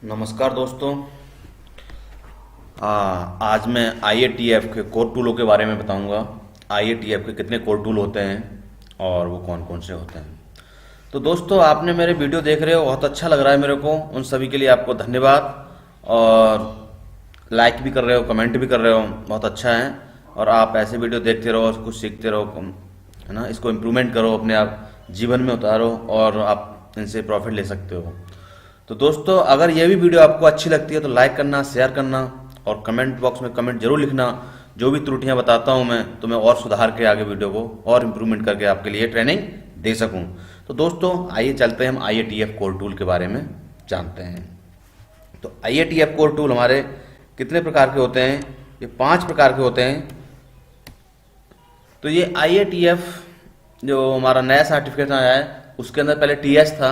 नमस्कार दोस्तों। आज मैं IATF के कोर टूलों के बारे में बताऊंगा। IATF के कितने कोर टूल होते हैं और वो कौन कौन से होते हैं। तो दोस्तों, आपने मेरे वीडियो देख रहे हो, बहुत अच्छा लग रहा है मेरे को। उन सभी के लिए आपको धन्यवाद। और लाइक भी कर रहे हो, कमेंट भी कर रहे हो, बहुत अच्छा है। और आप ऐसे वीडियो देखते रहो, कुछ सीखते रहो, है ना। इसको इम्प्रूवमेंट करो, अपने आप जीवन में उतारो और आप इनसे प्रॉफिट ले सकते हो। तो दोस्तों, अगर ये भी वीडियो आपको अच्छी लगती है तो लाइक करना, शेयर करना और कमेंट बॉक्स में कमेंट जरूर लिखना। जो भी त्रुटियां बताता हूं मैं, तो मैं और सुधार के आगे वीडियो को और इम्प्रूवमेंट करके आपके लिए ट्रेनिंग दे सकूं। तो दोस्तों, आइए चलते हैं हम IATF कोर टूल के बारे में जानते हैं। तो IATF कोर टूल हमारे कितने प्रकार के होते हैं? ये 5 प्रकार के होते हैं। तो ये IATF जो हमारा नया सर्टिफिकेट आया है, उसके अंदर पहले TS था,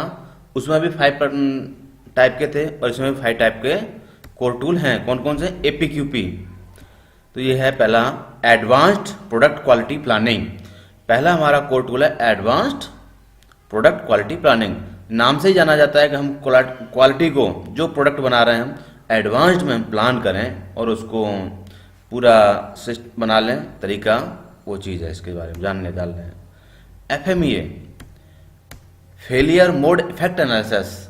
उसमें भी 5 टाइप के थे और इसमें भी 5 टाइप के कोर टूल हैं। कौन कौन से? APQP। तो ये है पहला, एडवांस्ड प्रोडक्ट क्वालिटी प्लानिंग। पहला हमारा कोर टूल है एडवांस्ड प्रोडक्ट क्वालिटी प्लानिंग। नाम से ही जाना जाता है कि हम क्वालिटी को, जो प्रोडक्ट बना रहे हैं हम, एडवांस्ड में हम प्लान करें और उसको पूरा सिस्टम बना लें। तरीका वो चीज़ है, इसके बारे में जानने डाल रहे हैं। FMEA, failure mode effect analysis.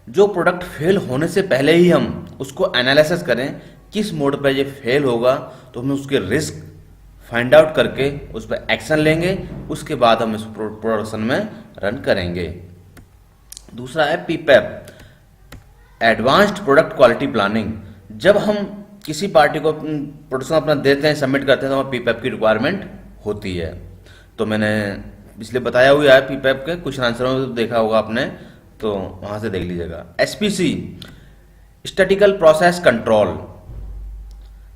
जो प्रोडक्ट फेल होने से पहले ही हम उसको एनालिसिस करें, किस मोड पर ये फेल होगा, तो हम उसके रिस्क फाइंड आउट करके उस पर एक्शन लेंगे। उसके बाद हम इस प्रोडक्शन में रन करेंगे। दूसरा है PPAP, advanced product quality planning. जब हम किसी पार्टी को प्रोडक्शन अपना देते हैं, सबमिट करते हैं, तो हमें PPAP की रिक्वायरमेंट होती है। तो मैंने इसलिए बताया हुआ है PPAP के कुछ आंसरों में, देखा होगा आपने, तो वहां से देख लीजिएगा। SPC, statistical process control.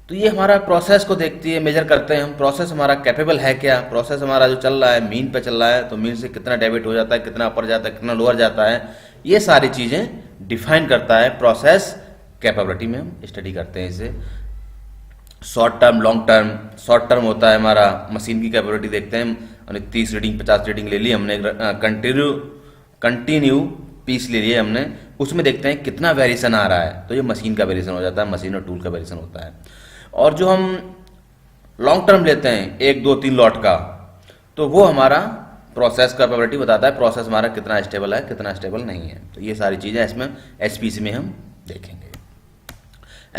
तो ये हमारा प्रोसेस को देखती है, मेजर करते हैं हम, प्रोसेस हमारा कैपेबल है क्या, प्रोसेस हमारा जो चल रहा है मीन पे चल रहा है, तो मीन से कितना डेबिट हो जाता है, कितना अपर जाता है, कितना लोअर जाता है, ये सारी चीजें डिफाइन करता है प्रोसेस कैपेबिलिटी में। हम स्टडी करते हैं इसे। Short term, long term. Short term होता है हमारा मशीन की कैपेबिलिटी देखते हैं, और 30 रीडिंग 50 रीडिंग ले ली हमने, कंटिन्यू पीस ले लिए हमने, उसमें देखते हैं कितना वेरिएशन आ रहा है। तो ये मशीन का वेरिएशन हो जाता है, मशीन और टूल का वेरिएशन होता है। और जो हम लॉन्ग टर्म लेते हैं 1 2 3 लॉट का, तो वो हमारा प्रोसेस कैपेबिलिटी बताता है, प्रोसेस हमारा कितना स्टेबल है, कितना स्टेबल नहीं है। तो ये सारी चीजें इसमें SPC में हम देखेंगे।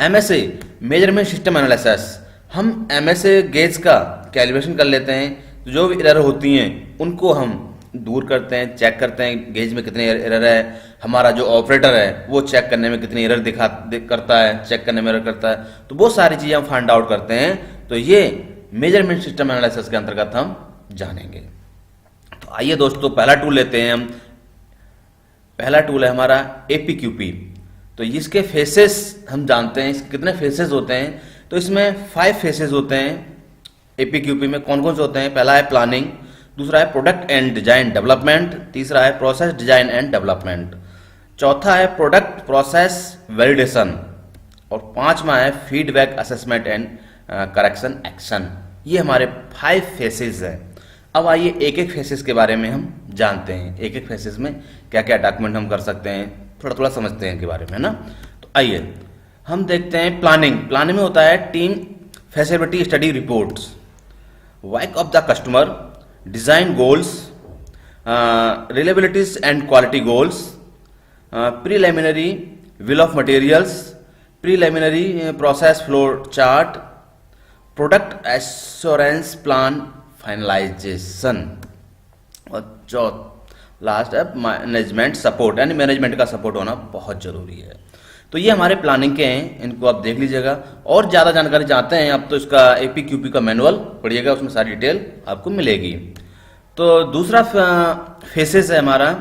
MSA, measurement system analysis. हम MSA गेज का कैलिब्रेशन कर लेते हैं, तो जो भी एरर होती हैं उनको हम दूर करते हैं, चेक करते हैं गेज में कितने एरर है। हमारा जो ऑपरेटर है वो चेक करने में कितनी एरर करता है, चेक करने में एरर करता है। तो वो सारी चीजें हम फाइंड आउट करते हैं। तो ये मेजरमेंट सिस्टम एनालिसिस के अंतर्गत हम जानेंगे। तो आइए दोस्तों, पहला टूल लेते हैं हम। पहला टूल है हमारा APQP। तो इसके फेसेस हम जानते हैं, इसके कितने फेसेस होते हैं। तो इसमें 5 फेसेस होते हैं APQP में। कौन कौन से होते हैं? पहला है प्लानिंग, दूसरा है प्रोडक्ट एंड डिजाइन डेवलपमेंट, तीसरा है प्रोसेस डिजाइन एंड डेवलपमेंट, चौथा है प्रोडक्ट प्रोसेस वैलिडेशन, और 5वां है feedback assessment and correction action. ये हमारे 5 फेसेस हैं। अब आइए एक एक फेसेस के बारे में हम जानते हैं। एक एक फेसेस में क्या क्या डॉक्यूमेंट हम कर सकते हैं, थोड़ा थोड़ा समझते हैं इनके बारे में, है ना। तो आइए हम देखते हैं प्लानिंग। प्लानिंग में होता है team facility study reports, work of the customer, design goals, reliabilities and quality goals, preliminary bill of materials, preliminary process flow chart, product assurance plan finalization, और लास्ट है मैनेजमेंट सपोर्ट, यानी management का support होना बहुत जरूरी है। तो ये हमारे प्लानिंग के हैं, इनको आप देख लीजिएगा। और ज़्यादा जानकारी चाहते हैं आप, तो इसका APQP का मैनुअल पढ़िएगा, उसमें सारी डिटेल आपको मिलेगी। तो दूसरा फेसेस है हमारा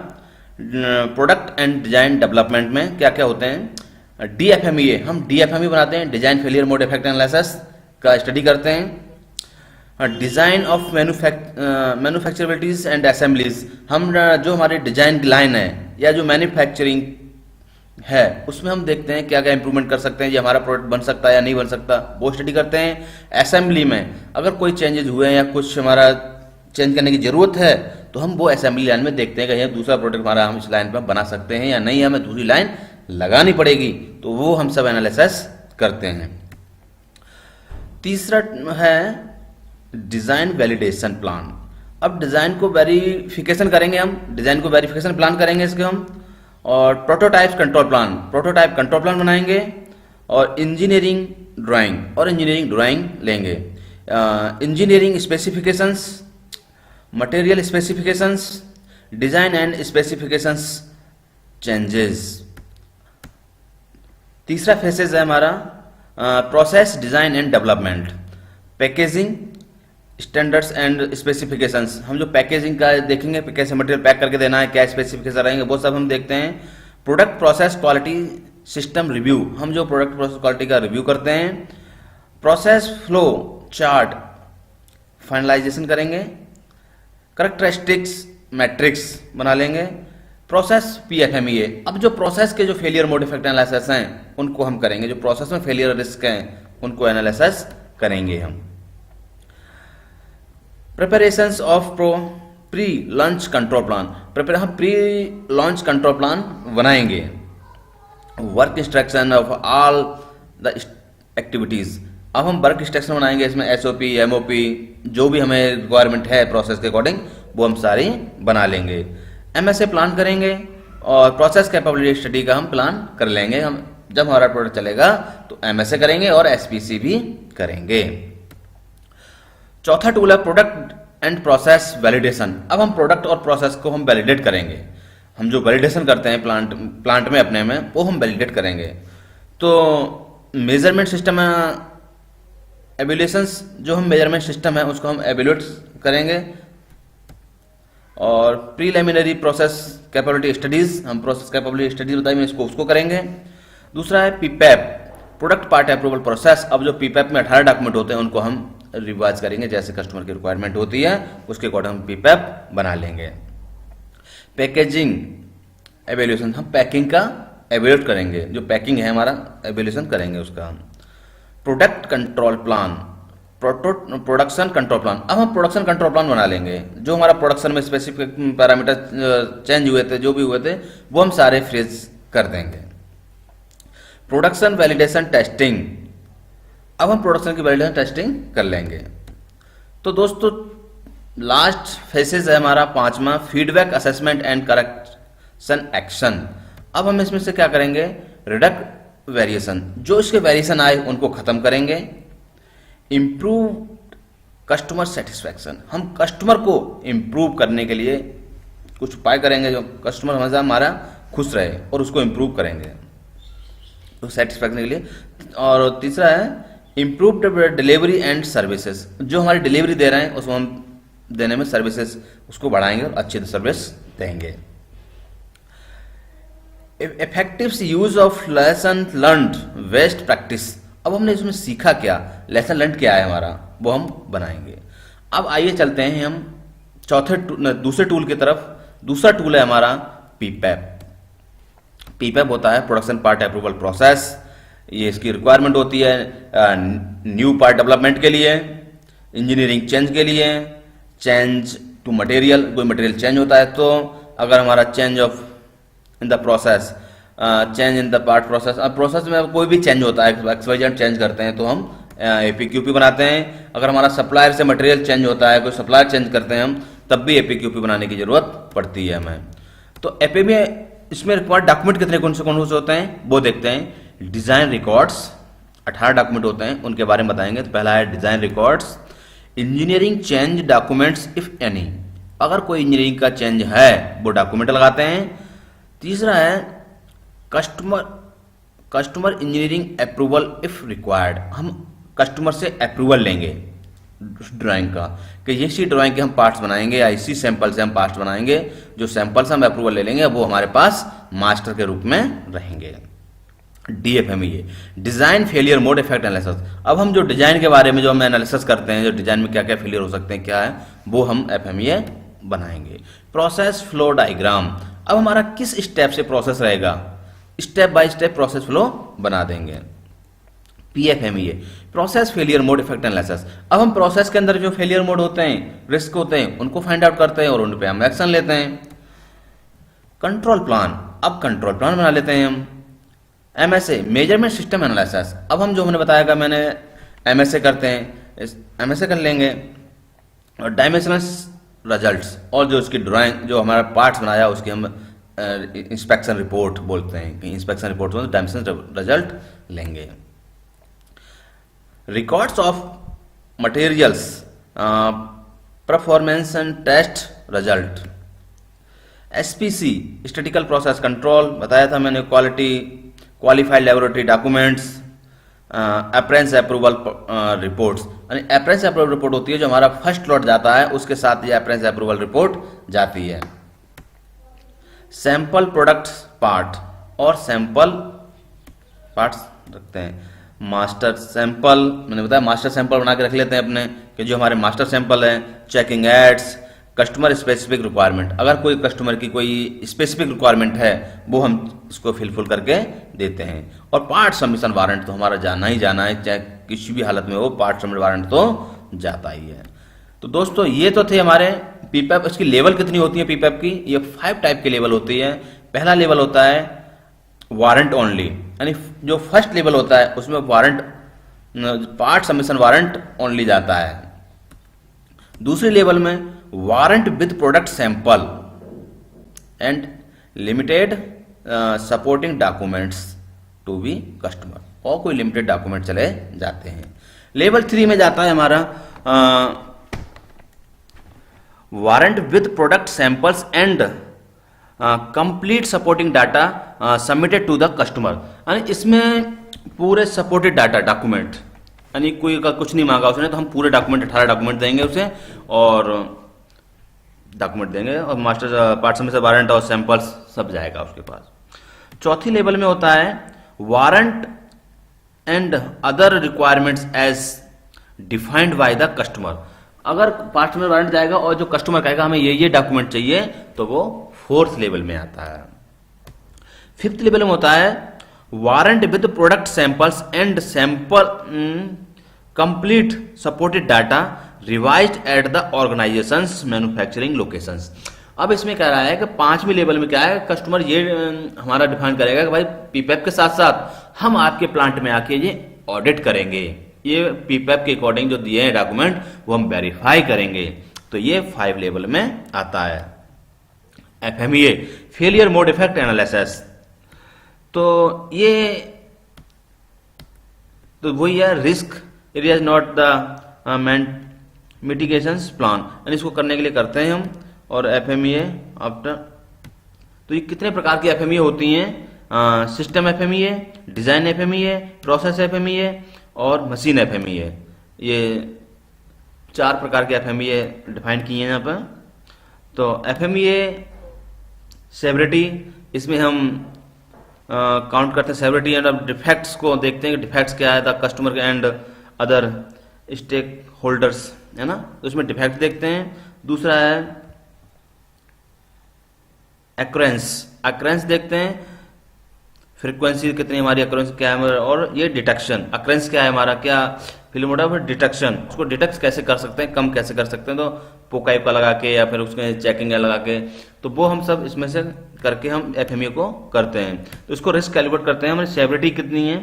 प्रोडक्ट एंड डिजाइन डेवलपमेंट में क्या क्या होते हैं। DFMEA, हम DFME बनाते हैं, design failure mode effect analysis का स्टडी करते हैं। डिजाइन ऑफ मैन्युफैक्चरेबिलिटीज एंड असेंबलीज, हम जो हमारी डिजाइन की लाइन है या जो मैन्युफैक्चरिंग है उसमें हम देखते हैं क्या क्या इंप्रूवमेंट कर सकते हैं, ये हमारा प्रोडक्ट बन सकता है या नहीं बन सकता, वो स्टडी करते हैं। असेंबली में अगर कोई चेंजेस हुए हैं या कुछ हमारा चेंज करने की जरूरत है, तो हम वो असेंबली लाइन में देखते हैं कि यह दूसरा प्रोडक्ट हमारा हम इस लाइन पर बना सकते हैं या नहीं, हमें दूसरी लाइन लगानी पड़ेगी, तो वो हम सब एनालिसिस करते हैं। तीसरा है डिज़ाइन वैलिडेशन प्लान। अब डिज़ाइन को वेरिफिकेशन करेंगे, हम डिज़ाइन को वेरिफिकेशन प्लान करेंगे इसके हम, और प्रोटोटाइप कंट्रोल प्लान बनाएंगे, और इंजीनियरिंग ड्राइंग लेंगे। Engineering specifications, material specifications, design and specifications changes. तीसरा फेसेस है हमारा process design and development, packaging standards and specifications. हम जो पैकेजिंग का देखेंगे, कैसे मटेरियल पैक करके देना है, क्या स्पेसिफिकेशन रहेंगे, वो सब हम देखते हैं। Product process quality system review, हम जो प्रोडक्ट प्रोसेस क्वालिटी का रिव्यू करते हैं। प्रोसेस फ्लो चार्ट फाइनलाइजेशन करेंगे। करेक्टरिस्टिक्स मैट्रिक्स बना लेंगे। प्रोसेस PFMEA, अब जो प्रोसेस के जो फेलियर मोड इफेक्ट एनालिसिस हैं उनको हम करेंगे, जो प्रोसेस में फेलियर रिस्क हैं उनको एनालिसिस करेंगे हम। Preparations of pre launch control plan, हम प्री लॉन्च कंट्रोल प्लान बनाएंगे। Work instruction of all the activities, अब हम वर्क इंस्ट्रक्शन बनाएंगे, इसमें SOP MOP जो भी हमें रिक्वायरमेंट है प्रोसेस के अकॉर्डिंग वो हम सारी बना लेंगे। MSA प्लान करेंगे, और प्रोसेस कैपेबिलिटी स्टडी का हम प्लान कर लेंगे। हम जब हमारा प्रोडक्ट चलेगा तो MSA करेंगे और SPC भी करेंगे। चौथा टूल है प्रोडक्ट एंड प्रोसेस वैलिडेशन। अब हम प्रोडक्ट और प्रोसेस को हम वैलिडेट करेंगे। हम जो वैलिडेशन करते हैं प्लांट में अपने में, वो हम वैलिडेट करेंगे। तो मेजरमेंट सिस्टम एवेल्यूएशंस, जो हम मेजरमेंट सिस्टम है उसको हम एवेल्यूएट करेंगे। और प्रीलिमिनरी प्रोसेस कैपेबिलिटी स्टडीज, हम प्रोसेस कैपेबिलिटी स्टडीज बताएंगे, इसको उसको करेंगे। दूसरा है PPAP, product part approval process. अब जो PPAP में 18 डॉक्यूमेंट होते हैं उनको हम रिवाइज करेंगे, जैसे कस्टमर की रिक्वायरमेंट होती है उसके अकॉर्डिंग हम PPAP बना लेंगे। पैकेजिंग एवेल्यूएशन, हम पैकिंग का एवेल्यूएट करेंगे, जो पैकिंग है हमारा एवेल्यूएशन करेंगे उसका। Product control plan, production control plan, अब हम प्रोडक्शन कंट्रोल प्लान बना लेंगे। जो हमारा प्रोडक्शन में स्पेसिफिक पैरामीटर चेंज हुए थे, जो भी हुए थे, वो हम सारे फ्रीज कर देंगे। प्रोडक्शन वैलिडेशन टेस्टिंग, अब हम प्रोडक्शन की वैलिडेशन टेस्टिंग कर लेंगे। तो दोस्तों लास्ट फेसेस है हमारा पांचवा, feedback assessment and correction action. अब हम इसमें से क्या करेंगे, रिडक्ट वेरिएशन, जो इसके वेरिएशन आए उनको खत्म करेंगे। इम्प्रूव कस्टमर सेटिस्फैक्शन, हम कस्टमर को इम्प्रूव करने के लिए कुछ उपाय करेंगे, जो कस्टमर हमेशा हमारा खुश रहे और उसको इम्प्रूव करेंगे तो सेटिस्फैक्शन के लिए। और तीसरा है इम्प्रूव्ड डिलीवरी एंड सर्विसेज, जो हमारी डिलीवरी दे रहे हैं उसको हम देने में सर्विसेज उसको बढ़ाएंगे और अच्छी सर्विस देंगे। Effective use of lesson learned best practice, अब हमने इसमें सीखा क्या, लेसन लर्न क्या है हमारा, वो हम बनाएंगे। अब आइए चलते हैं हम दूसरे टूल की तरफ। दूसरा टूल है हमारा PPAP। PPAP होता है प्रोडक्शन पार्ट अप्रूवल प्रोसेस। ये इसकी रिक्वायरमेंट होती है न्यू पार्ट डेवलपमेंट के लिए, इंजीनियरिंग चेंज के लिए, चेंज टू मटेरियल, कोई मटेरियल चेंज होता है तो अगर हमारा change of in the process, change in the part process, अब प्रोसेस में कोई भी चेंज होता है, XYZ चेंज करते हैं तो हम APQP बनाते हैं। अगर हमारा सप्लायर से मटेरियल चेंज होता है, कोई सप्लायर चेंज करते हैं हम, तब भी APQP बनाने की जरूरत पड़ती है हमें। तो AP में इसमें रिक्वायर्ड डॉक्यूमेंट कितने कौन से होते हैं वो देखते हैं। डिजाइन रिकॉर्ड्स 18 डॉक्यूमेंट होते हैं, उनके बारे में बताएंगे। तो पहला है design records. Engineering change documents if any, अगर कोई इंजीनियरिंग का चेंज है वो डॉक्यूमेंट लगाते हैं। तीसरा है customer engineering approval if required, हम कस्टमर से अप्रूवल लेंगे ड्राइंग का कि ये सी ड्राइंग के हम पार्ट्स बनाएंगे या इसी सैंपल से हम पार्ट्स बनाएंगे। जो सैंपल से हम अप्रूवल ले लेंगे वो हमारे पास मास्टर के रूप में रहेंगे। DFMEA, design failure mode effect analysis, अब हम जो डिजाइन के बारे में जो हम एनालिसिस करते हैं, जो डिजाइन में क्या क्या फेलियर हो सकते हैं क्या है, वो हम FMEA बनाएंगे। प्रोसेस फ्लो डायग्राम, अब हमारा किस स्टेप से प्रोसेस रहेगा, step by step process flow बना देंगे। PFMEA, process failure mode effect analysis, अब हम प्रोसेस के अंदर जो फेलियर मोड होते हैं, रिस्क होते हैं, उनको फाइंड आउट करते हैं और उन पे हम एक्शन लेते हैं। कंट्रोल प्लान, अब कंट्रोल प्लान बना लेते हैं हम MSA मेजरमेंट सिस्टम एनालिसिस। अब हम जो हमने बताया मैंने MSA करते हैं, MSA कर लेंगे। और डायमेंशनल रिजल्ट्स, और जो उसकी ड्राइंग जो हमारा पार्ट्स बनाया उसकी हम इंस्पेक्शन रिपोर्ट बोलते हैं कि इंस्पेक्शन रिपोर्ट में डायमेंशनल रिजल्ट लेंगे। Records of materials, performance and test result. SPC statistical process control बताया था मैंने, quality qualified laboratory documents, appearance approval reports. यानी अप्रेंस अप्रूवल रिपोर्ट होती है जो हमारा फर्स्ट लॉट जाता है उसके साथ ये अप्रेंस अप्रूवल रिपोर्ट जाती है। सैंपल प्रोडक्ट्स पार्ट और सैंपल पार्ट्स रखते हैं। मास्टर सैंपल मैंने बताया, मास्टर सैंपल बना के रख लेते हैं अपने कि जो हमारे मास्टर सैंपल हैं। Checking aids, customer specific requirement, अगर कोई कस्टमर की कोई स्पेसिफिक रिक्वायरमेंट है वो हम उसको फिलफुल करके देते हैं। और पार्ट सबमिशन वारंट तो हमारा जाना ही जाना है, चाहे किसी भी हालत में हो पार्ट सबमिट वारंट तो जाता ही है। तो दोस्तों ये तो थे हमारे पीपैप। इसकी लेवल कितनी होती है पीपैप की? ये 5 टाइप की लेवल होती है। पहला लेवल होता है वारंट ओनली, यानी जो फर्स्ट लेवल होता है उसमें warrant part submission warrant only जाता है। दूसरे लेवल में warrant with product sample and limited supporting documents to be customer, और कोई लिमिटेड डॉक्यूमेंट चले जाते हैं। लेवल 3 में जाता है हमारा warrant with product samples and complete supporting data submitted to the customer. यानी इसमें पूरे सपोर्टेड डाटा डॉक्यूमेंट, यानी कोई का कुछ नहीं मांगा उसने तो हम पूरे डॉक्यूमेंट 18 डॉक्यूमेंट देंगे उसे, और डॉक्यूमेंट देंगे और मास्टर पार्ट सबमिशन वारंट और सैंपल्स सब जाएगा उसके पास। चौथी लेवल में होता है warrant and other requirements as defined by the customer. अगर पार्ट सबमिशन वारंट जाएगा और जो कस्टमर कहेगा हमें ये डॉक्यूमेंट चाहिए तो वो 4th लेवल में आता है। 5th लेवल में होता है warrant with product samples and sample complete supported data revised at the organisations manufacturing locations. अब इसमें कह रहा है कि 5वीं लेवल में क्या है, कस्टमर ये हमारा डिफाइन करेगा कि भाई पीपैप के साथ साथ हम आपके प्लांट में आके ये ऑडिट करेंगे, ये पीपैप के अकॉर्डिंग जो दिए हैं डॉक्यूमेंट वो हम वेरीफाई करेंगे। तो ये 5 लेवल में आता है। FMEA failure mode effect analysis, तो ये तो वही है risk area not the mitigations plan, यानी इसको करने के लिए करते हैं हम। और FMEA आफ्टर, तो ये कितने प्रकार की FMEA होती हैं? System FMEA, design FMEA, process FMEA और मशीन FMEA। ये 4 प्रकार के FMEA डिफाइन किए हैं यहाँ पर। तो FMEA सेवरिटी, इसमें हम काउंट करते हैं सेवरिटी एंड डिफेक्ट्स को देखते हैं कि डिफेक्ट्स क्या है the customer and other stakeholders, है ना, तो इसमें डिफेक्ट देखते हैं। दूसरा है अक्रेंस देखते हैं, फ्रीक्वेंसी कितनी हमारी अक्रेंस क्या है, और ये डिटेक्शन अक्रेंस क्या है हमारा, क्या फिल्म मोड है, डिटेक्शन उसको डिटेक्ट कैसे कर सकते हैं, कम कैसे कर सकते हैं, तो पोकाइप का लगा के या फिर उसमें चेकिंग लगा के, तो वो हम सब इसमें से करके हम FMEA को करते हैं। तो इसको रिस्क कैलकुलेट करते हैं हमारी सेवरिटी कितनी है,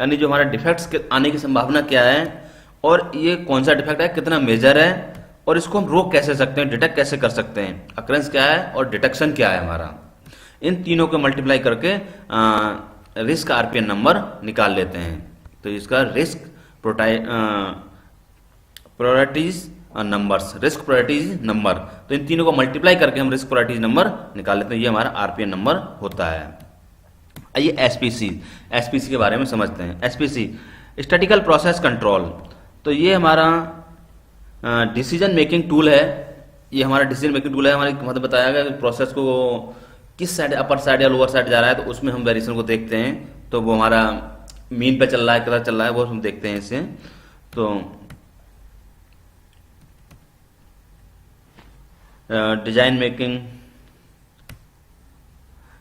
यानी जो हमारा डिफेक्ट्स आने की संभावना क्या है, और ये कौन सा डिफेक्ट है, कितना मेजर है, और इसको हम रोक कैसे सकते हैं, डिटेक्ट कैसे कर सकते हैं, अक्रेंस क्या है और डिटेक्शन क्या है हमारा। इन तीनों को मल्टीप्लाई करके रिस्क RPN नंबर निकाल लेते हैं। तो इसका risk priorities numbers, risk priorities number, तो इन तीनों को मल्टीप्लाई करके हम रिस्क प्रायोरिटीज नंबर निकाल लेते हैं। ये हमारा RPN नंबर होता है। आइए SPC के बारे में समझते हैं। SPC स्टैटिकल प्रोसेस कंट्रोल, तो ये हमारा डिसीजन मेकिंग टूल है। ये हमारा डिसीजन मेकिंग टूल है, हमारे मतलब बताया गया प्रोसेस को किस साइड, अपर साइड या लोअर साइड जा रहा है, तो उसमें हम वेरिएशन को देखते हैं। तो वो हमारा मीन पे चल रहा है, कितना चल रहा है, वो हम देखते हैं इससे। तो design making,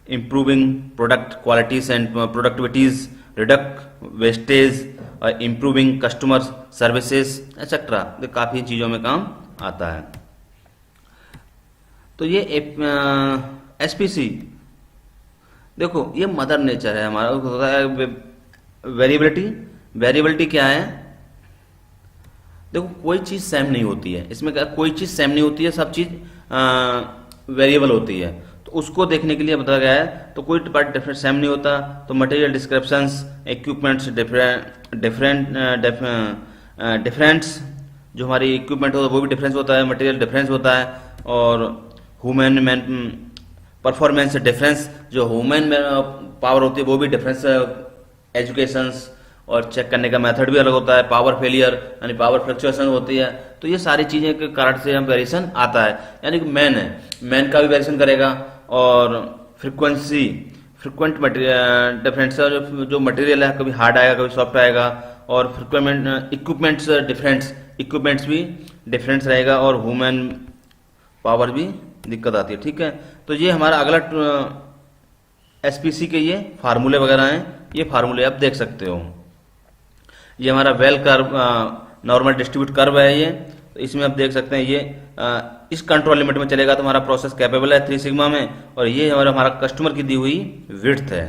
improving product qualities and productivities, reduce wastage, improving customer services et cetera, तो काफी चीजों में काम आता है। तो ये SPC देखो ये मदर नेचर है हमारा, होता है वेरिएबिलिटी। वेरिएबिलिटी क्या है? देखो कोई चीज़ सेम नहीं होती है, इसमें क्या कोई चीज़ सेम नहीं होती है, सब चीज़ वेरिएबल होती है। तो उसको देखने के लिए बताया गया है। तो कोई पार्ट डिफरेंट सेम नहीं होता, तो मटेरियल डिस्क्रिप्शंस, इक्विपमेंट्स डिफरेंट्स, जो हमारी इक्विपमेंट होता है वो भी डिफरेंस होता है, मटेरियल डिफरेंस होता है, और ह्यूमन मैन परफॉर्मेंस डिफरेंस, जो ह्यूमन पावर होती है वो भी डिफरेंस, एजुकेशंस और चेक करने का मेथड भी अलग होता है, पावर फेलियर यानी पावर फ्लक्चुएशन होती है। तो ये सारी चीज़ें के कारण से हम वेरिएशन आता है। यानी कि मैन है, मैन का भी वेरिएशन करेगा, और फ्रिक्वेंट मटेरियल डिफरेंस, जो मटेरियल है कभी हार्ड आएगा कभी सॉफ्ट आएगा, और फ्रिक्वेंट इक्विपमेंट्स डिफरेंस, इक्विपमेंट्स भी डिफरेंस रहेगा, और ह्यूमन पावर भी दिक्कत आती है। ठीक है, तो ये हमारा अगला एसपीसी के ये फार्मूले वगैरह हैं, ये फार्मूले आप देख सकते हो। ये हमारा well curve, normal distribute curve है ये, तो इसमें आप देख सकते हैं ये इस कंट्रोल लिमिट में चलेगा तो हमारा प्रोसेस कैपेबल है 3 सिग्मा में, और ये हमारा कस्टमर की दी हुई विड्थ है।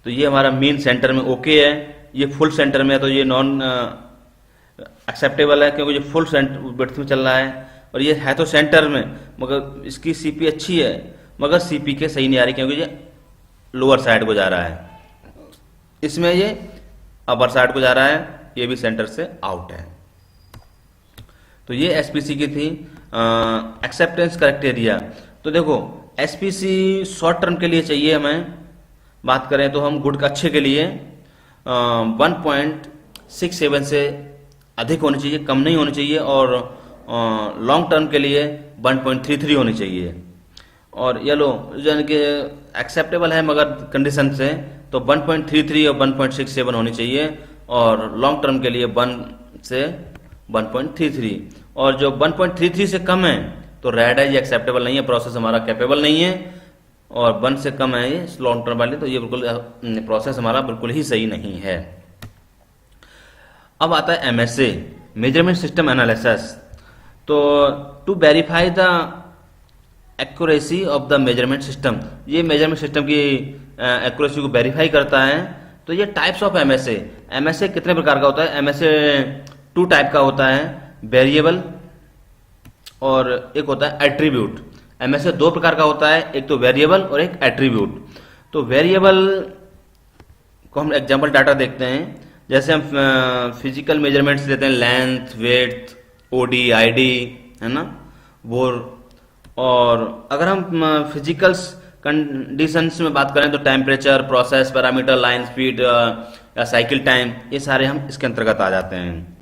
तो ये हमारा मीन सेंटर में ओके है, ये फुल सेंटर में है तो ये नॉन एक्सेप्टेबल है, क्योंकि ये फुल विड्थ में चल रहा है, और ये है तो सेंटर में, मगर इसकी सीपी अच्छी है, मगर सीपी के सही नहीं आ रही क्योंकि ये लोअर साइड को जा रहा है, इसमें ये अपर साइड को जा रहा है, ये भी सेंटर से आउट है। तो ये एसपीसी की थी एक्सेप्टेंस क्राइटेरिया। तो देखो एसपीसी शॉर्ट टर्म के लिए चाहिए हमें, बात करें तो हम गुड अच्छे के लिए 1.67 से अधिक होनी चाहिए, कम नहीं होनी चाहिए, और लॉन्ग टर्म के लिए 1.33 होनी चाहिए। और ये लो यानी कि एक्सेप्टेबल है मगर कंडीशन से, तो 1.33 और 1.67 होनी चाहिए, और लॉन्ग टर्म के लिए 1 से 1.33, और जो 1.33 से कम है तो रेड है, ये एक्सेप्टेबल नहीं है, प्रोसेस हमारा कैपेबल नहीं है, और 1 से कम है ये लॉन्ग टर्म वाले, तो ये बिल्कुल प्रोसेस हमारा बिल्कुल ही सही नहीं है। अब आता है एमएसए, मेजरमेंट सिस्टम एनालिसिस। तो to verify the accuracy of the measurement system, ये मेजरमेंट सिस्टम की एक्यूरेसी को वेरीफाई करता है। तो ये टाइप्स ऑफ एमएसए, एमएसए कितने प्रकार का होता है? एमएसए 2 टाइप का होता है, वेरिएबल और एक होता है एट्रीब्यूट। एमएसए 2 प्रकार का होता है, एक तो वेरिएबल और एक एट्रीब्यूट। तो वेरिएबल को हम एग्जांपल डाटा देखते हैं, जैसे हम फिजिकल मेजरमेंट्स लेते हैं, लेंथ, वेट, ओडी, आईडी, है ना वो। और अगर हम फिजिकल्स कंडीशंस में बात करें तो temperature, process parameter, line speed या साइकिल टाइम, ये सारे हम इसके अंतर्गत आ जाते हैं।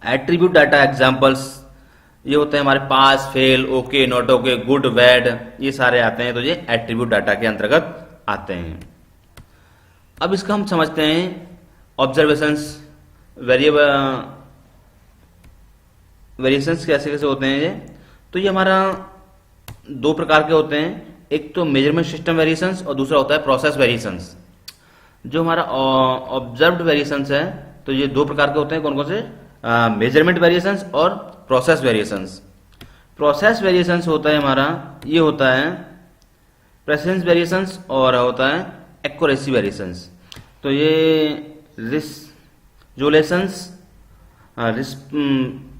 एट्रीब्यूट डाटा एग्जांपल्स ये होते हैं हमारे पास, fail, okay, not okay, good, bad, ये सारे आते हैं, तो ये एट्रीब्यूट डाटा के अंतर्गत आते हैं। अब इसका हम समझते हैं ऑब्जर्वेशंस, वेरिएशंस कैसे कैसे होते हैं ये। तो ये हमारा 2 प्रकार के होते हैं, एक तो मेजरमेंट सिस्टम वेरिएशंस और दूसरा होता है प्रोसेस वेरिएशंस। जो हमारा ऑब्जर्व्ड वेरिएशंस है तो ये 2 प्रकार के होते हैं, कौन कौन से? मेजरमेंट वेरिएशंस और प्रोसेस वेरिएशंस। प्रोसेस वेरिएशंस होता है हमारा, ये होता है प्रेसिडेंस वेरिएशंस और होता है एक्यूरेसी वेरिएशंस। तो ये रिजोल्यूशंस,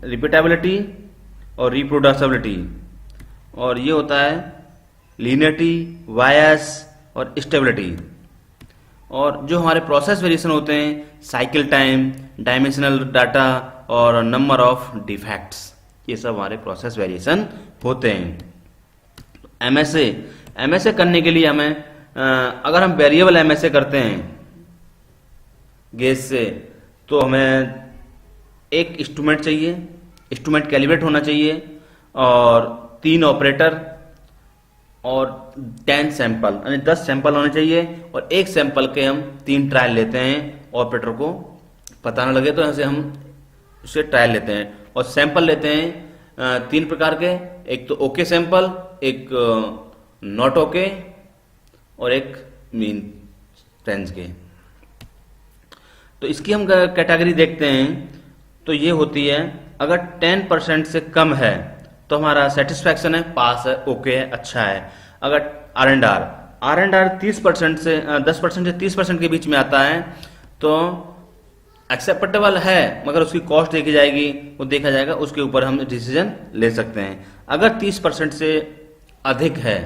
रिपीटेबिलिटी और रिप्रोड्यूसिबिलिटी, और ये होता है लीनियरिटी, बायस और स्टेबिलिटी। और जो हमारे प्रोसेस वेरिएशन होते हैं, साइकिल टाइम, डायमेंशनल डाटा और नंबर ऑफ डिफेक्ट्स, ये सब हमारे प्रोसेस वेरिएशन होते हैं। एमएसए करने के लिए हमें अगर हम वेरिएबल एमएसए करते हैं गेज से, तो हमें एक इंस्ट्रूमेंट चाहिए, इंस्ट्रूमेंट कैलिब्रेट होना चाहिए, और 3 ऑपरेटर और 10 सैंपल, यानी 10 सैंपल होने चाहिए, और एक सैंपल के हम 3 ट्रायल लेते हैं, ऑपरेटर को पता न लगे तो ऐसे हम उसे ट्रायल लेते हैं। और सैंपल लेते हैं 3 प्रकार के, एक तो ओके सैंपल, एक नॉट ओके और एक मीन रेंज के। तो इसकी हम कैटेगरी देखते हैं, तो ये होती है अगर 10% से कम है तो हमारा सेटिस्फैक्शन है, पास है, ओके है, अच्छा है। अगर आर एंड आर 30% से 10% से 30% के बीच में आता है तो एक्सेप्टेबल है, मगर उसकी कॉस्ट देखी जाएगी, वो देखा जाएगा, उसके ऊपर हम डिसीजन ले सकते हैं। अगर 30% से अधिक है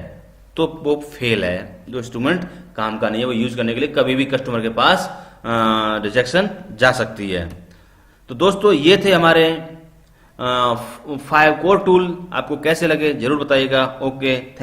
तो वो फेल है, जो इंस्ट्रूमेंट काम का नहीं है, वो यूज करने के लिए कभी भी कस्टमर के पास रिजेक्शन जा सकती है। तो दोस्तों ये थे हमारे 5 कोर टूल, आपको कैसे लगे जरूर बताइएगा। Okay, thank